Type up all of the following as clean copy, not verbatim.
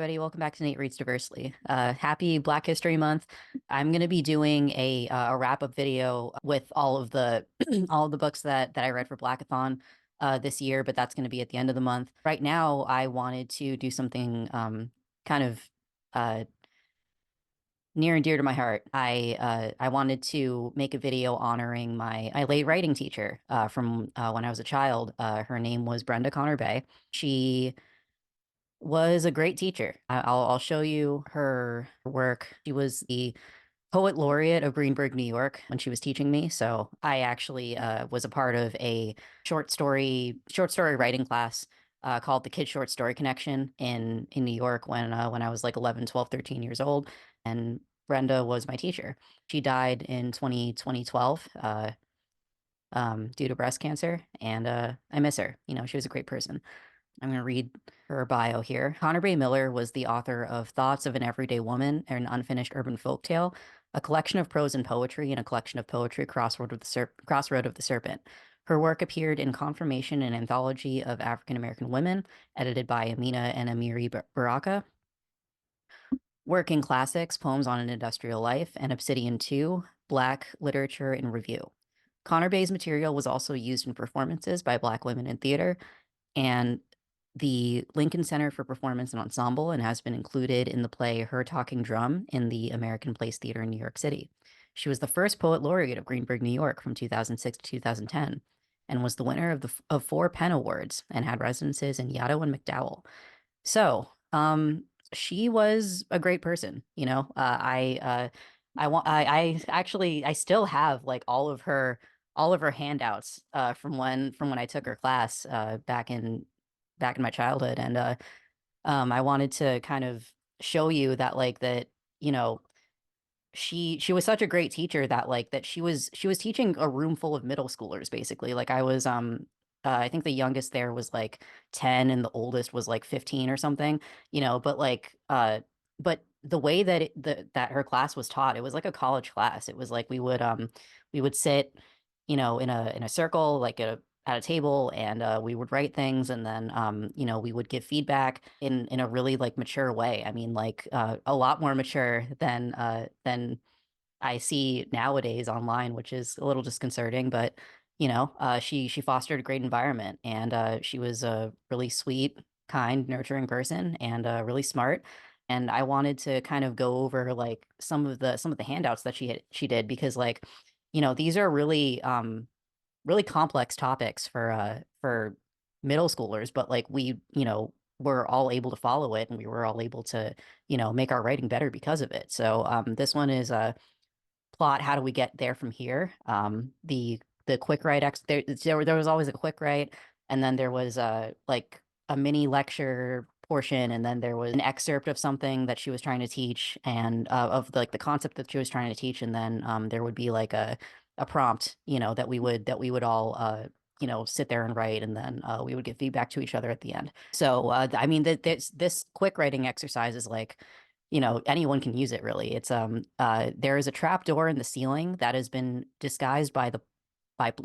everybody. Welcome back to Nate Reads Diversely. Happy Black History Month. I'm going to be doing a wrap-up video with all of the all of the books that I read for Blackathon this year, but that's going to be at the end of the month. Right now, I wanted to do something kind of uh, near and dear to my heart. I wanted to make a video honoring my late writing teacher from when I was a child. Her name was Brenda Connor-Bey. She was a great teacher. I'll show you her work. She was the poet laureate of Greenburgh, New York when she was teaching me. So I actually was a part of a short story writing class called the Kid Short Story Connection in New York when I was like 11, 12, 13 years old. And Brenda was my teacher. She died in 2012 due to breast cancer, and I miss her. You know, she was a great person. I'm going to read her bio here. Connor-Bey Miller was the author of Thoughts of an Everyday Woman, an Unfinished Urban Folktale, a collection of prose and poetry, and a collection of poetry, Crossroad of the Serpent. Her work appeared in Confirmation, an anthology of African American women, edited by Amina and Amiri Baraka. Working Classics, Poems on an Industrial Life, and Obsidian 2, Black Literature in Review. Connor-Bey's material was also used in performances by Black women in theater, and the Lincoln Center for Performance and Ensemble, and has been included in the play Her Talking Drum in the American Place Theater in New York City. She was the first poet laureate of Greenburgh, New York from 2006 to 2010, and was the winner of 4 Penn Awards and had residences in Yaddo and McDowell. So, she was a great person, you know. I actually I still have like all of her handouts from when I took her class back in my childhood. And I wanted to kind of show you that like that, you know, she was such a great teacher that like that she was teaching a room full of middle schoolers basically. Like I was I think the youngest there was like 10 and the oldest was like 15 or something, you know, but the way that her class was taught, it was like a college class. It was like we would sit, you know, in a circle like at a table, and we would write things, and then you know, we would give feedback in a really like mature way. I mean, like a lot more mature than I see nowadays online, which is a little disconcerting. But you know, she fostered a great environment, and she was a really sweet, kind, nurturing person, and really smart. And I wanted to kind of go over like some of the handouts that she did, because like, you know, these are really complex topics for middle schoolers, but like we, you know, were all able to follow it, and we were all able to, you know, make our writing better because of it. So this one is a plot. How do we get there from here? The quick write there was always a quick write, and then there was like a mini lecture portion, and then there was an excerpt of something that she was trying to teach, and of like the concept that she was trying to teach, and then there would be like a prompt, you know, that we would all you know, sit there and write, and then we would give feedback to each other at the end. So I mean, this quick writing exercise is like, you know, anyone can use it really. It's there is a trap door in the ceiling that has been disguised by the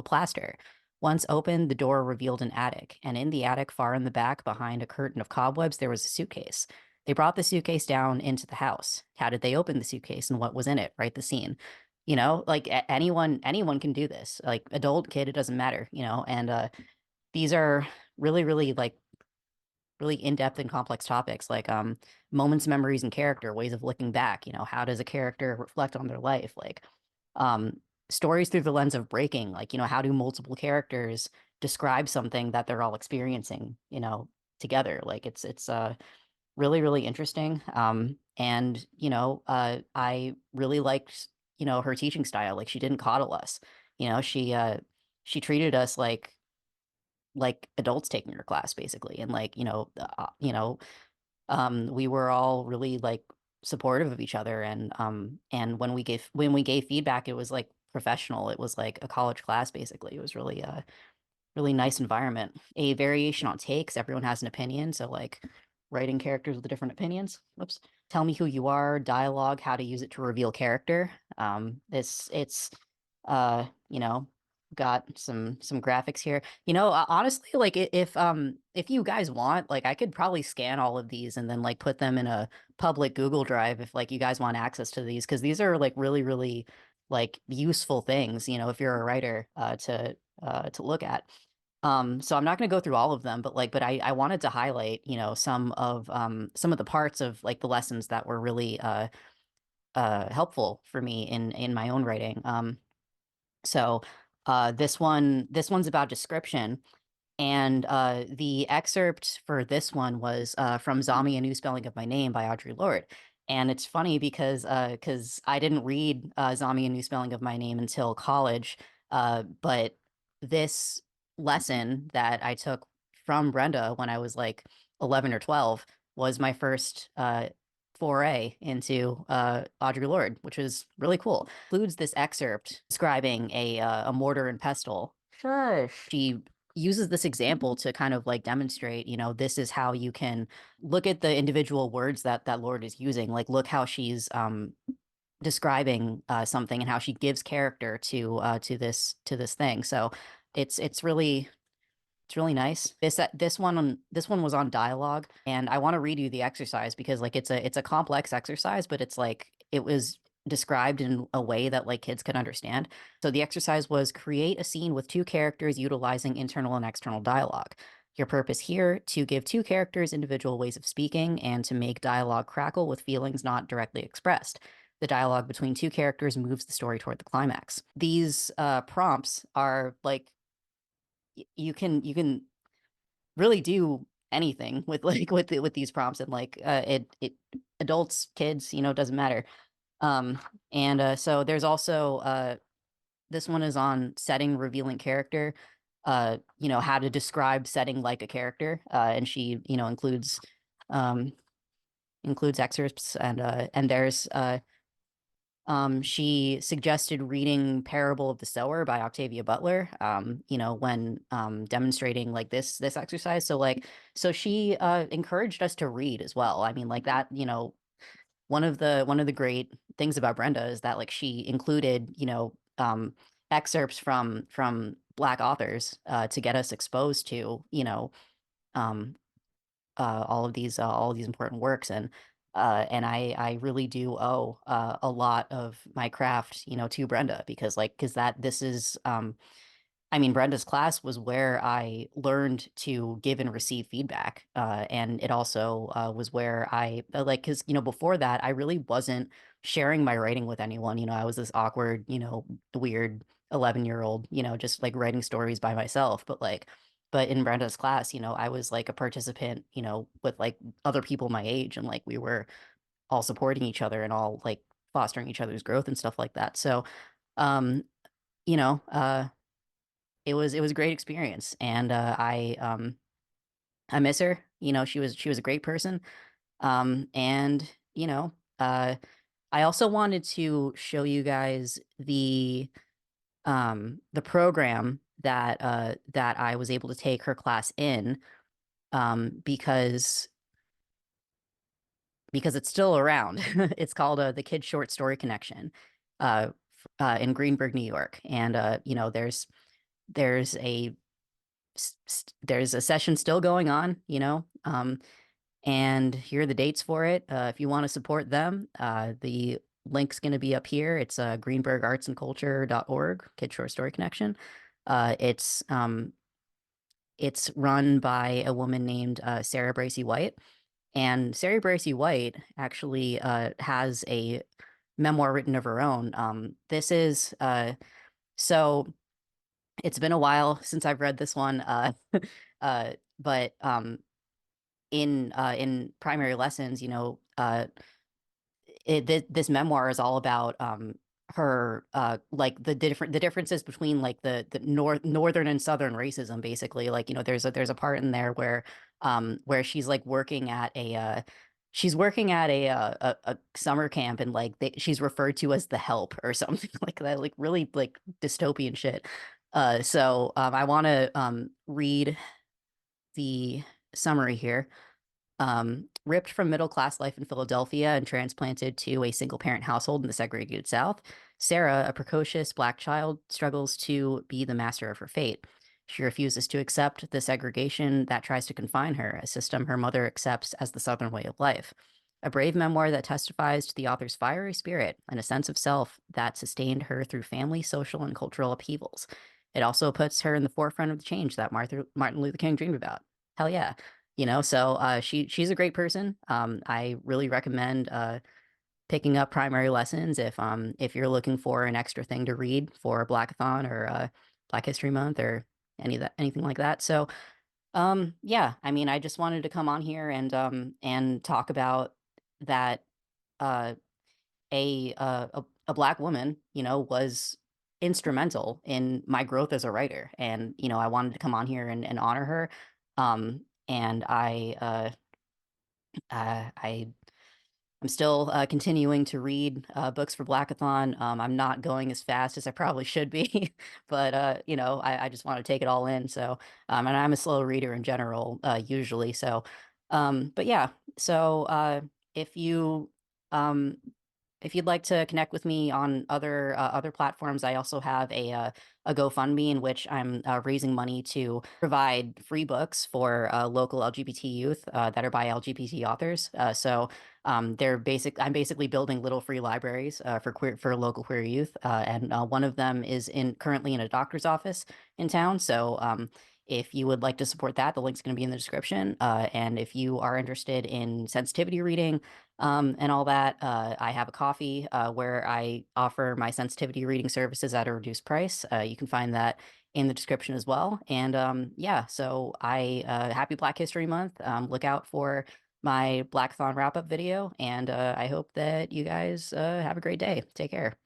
plaster. Once opened, the door revealed an attic, and in the attic, far in the back, behind a curtain of cobwebs, there was a suitcase. They brought the suitcase down into the house. How did they open the suitcase, and what was in it? Write the scene. You know, like anyone can do this. Like adult, kid, it doesn't matter, you know. And these are really like really in-depth and complex topics, like moments, memories, and character, ways of looking back. You know, how does a character reflect on their life? Like um stories through the lens of breaking, like, you know, how do multiple characters describe something that they're all experiencing, you know, together? Like it's really interesting. And you know, I really liked, you know, her teaching style. Like she didn't coddle us. You know, she treated us like adults taking her class basically. And like, you know, we were all really like supportive of each other. And when we gave feedback, it was like professional. It was like a college class basically. It was really a really nice environment. A variation on takes. Everyone has an opinion, so like writing characters with different opinions. Whoops. Tell me who you are. Dialogue. How to use it to reveal character. It's you know, got some graphics here. Honestly, like if you guys want, like I could probably scan all of these and then like put them in a public Google Drive if like you guys want access to these because these are like really like useful things, if you're a writer to look at. So I'm not going to go through all of them, but I wanted to highlight, some of the parts of like the lessons that were really helpful for me in my own writing. So this one's about description, and the excerpt for this one was from Zombie: A New Spelling of My Name by Audre Lorde. And it's funny because I didn't read Zombie: A New Spelling of My Name until college, but this lesson that I took from Brenda when I was like 11 or 12 was my first foray into Audre Lorde, which is really cool. Includes this excerpt describing a mortar and pestle. Shush. She uses this example to kind of like demonstrate, this is how you can look at the individual words that Lorde is using. Like, look how she's describing something and how she gives character to this thing. So it's really nice. This one was on dialogue, and I want to read you the exercise because like it's a complex exercise, but it's like it was described in a way that like kids could understand. So the exercise was create a scene with two characters utilizing internal and external dialogue. Your purpose here to give two characters individual ways of speaking and to make dialogue crackle with feelings not directly expressed. The dialogue between two characters moves the story toward the climax. These prompts are like you can really do anything with like with these prompts and like it adults, kids, doesn't matter. And so there's also this one is on setting revealing character, how to describe setting like a character. And she, um includes excerpts and there's she suggested reading Parable of the Sower by Octavia Butler, when demonstrating like this exercise. So she encouraged us to read as well. I mean, like that, one of the great things about Brenda is that like she included, excerpts from Black authors to get us exposed to, um, all of these important works, and I really do owe a lot of my craft, to Brenda because that this is I mean, Brenda's class was where I learned to give and receive feedback. And it also was where because, before that, I really wasn't sharing my writing with anyone. I was this awkward, weird 11-year-old, just like writing stories by myself. But in Brenda's class, I was like a participant, with like other people my age, and like we were all supporting each other and all like fostering each other's growth and stuff like that. So, um, you know, uh, it was a great experience, and I miss her. She was a great person. And uh, I also wanted to show you guys the program that I was able to take her class in, because it's still around. It's called the Kid Short Story Connection, in Greenburgh, New York, and there's a there's a session still going on, and here are the dates for it. If you want to support them, the link's going to be up here. It's greenbergartsandculture.org, Kid Short Story Connection. It's run by a woman named Sarah Bracey-White, and Sarah Bracey-White actually has a memoir written of her own. This is so it's been a while since I've read this one, but in primary lessons, this memoir is all about her like the differences between like the northern and southern racism, basically. Like, there's a part in there where she's like working at a summer camp, and like she's referred to as the help or something like that, like really like dystopian shit. So I want to read the summary here. Ripped from middle class life in Philadelphia and transplanted to a single parent household in the segregated South, Sarah, a precocious black child, struggles to be the master of her fate. She refuses to accept the segregation that tries to confine her, a system her mother accepts as the Southern way of life. A brave memoir that testifies to the author's fiery spirit and a sense of self that sustained her through family, social, and cultural upheavals. It also puts her in the forefront of the change that Martin Luther King dreamed about. Hell yeah. So she's a great person. I really recommend picking up primary lessons if you're looking for an extra thing to read for Blackathon or Black History Month or anything like that. So yeah, I mean, I just wanted to come on here and talk about that uh a black woman, was instrumental in my growth as a writer. And, I wanted to come on here and honor her. And I I'm still continuing to read books for Blackathon. I'm not going as fast as I probably should be, but I just want to take it all in. So, and I'm a slow reader in general, usually. So, but yeah. So, if you um, if you'd like to connect with me on other platforms, I also have a GoFundMe in which I'm raising money to provide free books for local LGBT youth that are by LGBT authors. I'm basically building little free libraries for local queer youth, and one of them is in currently in a doctor's office in town. So if you would like to support that, the link's going to be in the description. And if you are interested in sensitivity reading and all that, I have a coffee where I offer my sensitivity reading services at a reduced price. You can find that in the description as well. And yeah, so happy Black History Month. Look out for my Blackathon wrap up video, and I hope that you guys have a great day. Take care.